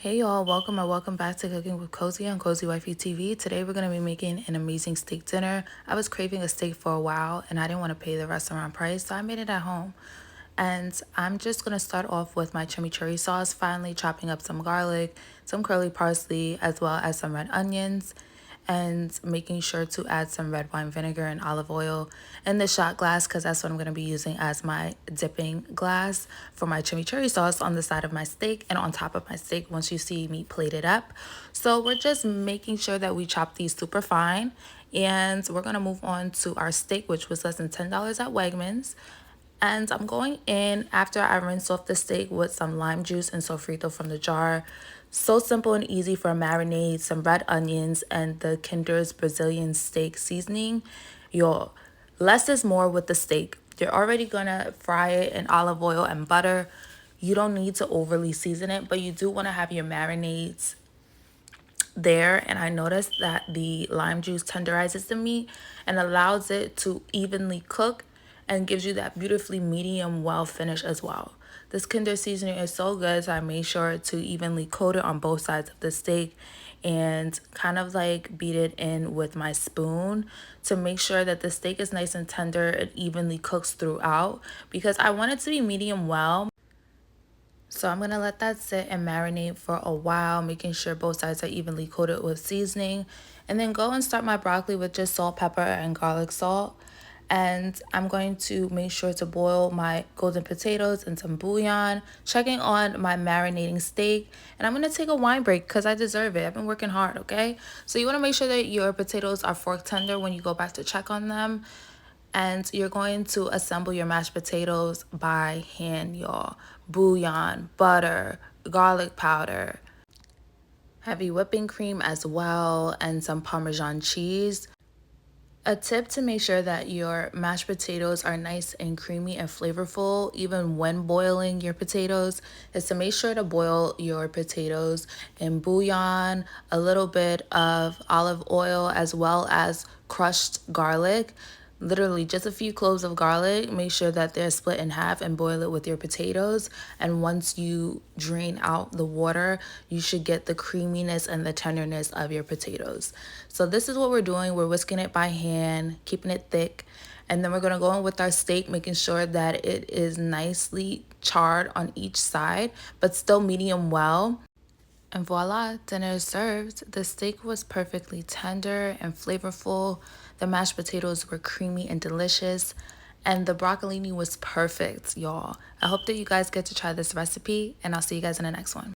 Hey y'all, welcome or welcome back to Cooking with Cozy on Cozy Wifey TV. Today we're going to be making an amazing steak dinner. I was craving a steak for a while and I didn't want to pay the restaurant price, so I made it at home. And I'm just going to start off with my chimichurri sauce, finally chopping up some garlic, some curly parsley, as well as some red onions, and making sure to add some red wine vinegar and olive oil in the shot glass because that's what I'm going to be using as my dipping glass for my chimichurri sauce on the side of my steak and on top of my steak once you see me plate it up. So we're just making sure that we chop these super fine, and we're going to move on to our steak, which was less than $10 at Wegmans. And I'm going in after I rinse off the steak with some lime juice and sofrito from the jar. So simple and easy for a marinade, some red onions, and the Kinder's Brazilian steak seasoning. Y'all, less is more with the steak. You're already gonna fry it in olive oil and butter. You don't need to overly season it, but you do want to have your marinades there. And I noticed that the lime juice tenderizes the meat and allows it to evenly cook and gives you that beautifully medium well finish as well. This Kinder seasoning is so good, so I made sure to evenly coat it on both sides of the steak and kind of like beat it in with my spoon to make sure that the steak is nice and tender and evenly cooks throughout, because I want it to be medium well. So I'm going to let that sit and marinate for a while, making sure both sides are evenly coated with seasoning. And then go and start my broccoli with just salt, pepper, and garlic salt. And I'm going to make sure to boil my golden potatoes in some bouillon, checking on my marinating steak. And I'm going to take a wine break because I deserve it. I've been working hard, okay? So you want to make sure that your potatoes are fork tender when you go back to check on them. And you're going to assemble your mashed potatoes by hand, y'all. Bouillon, butter, garlic powder, heavy whipping cream as well, and some Parmesan cheese. A tip to make sure that your mashed potatoes are nice and creamy and flavorful even when boiling your potatoes is to make sure to boil your potatoes in bouillon, a little bit of olive oil, as well as crushed garlic. Literally just a few cloves of garlic. Make sure that they're split in half and boil it with your potatoes. And once you drain out the water, you should get the creaminess and the tenderness of your potatoes. So this is what we're doing. We're whisking it by hand, keeping it thick. And then we're going to go in with our steak, making sure that it is nicely charred on each side, but still medium well. And voila, dinner is served. The steak was perfectly tender and flavorful. The mashed potatoes were creamy and delicious. And the broccolini was perfect, y'all. I hope that you guys get to try this recipe, and I'll see you guys in the next one.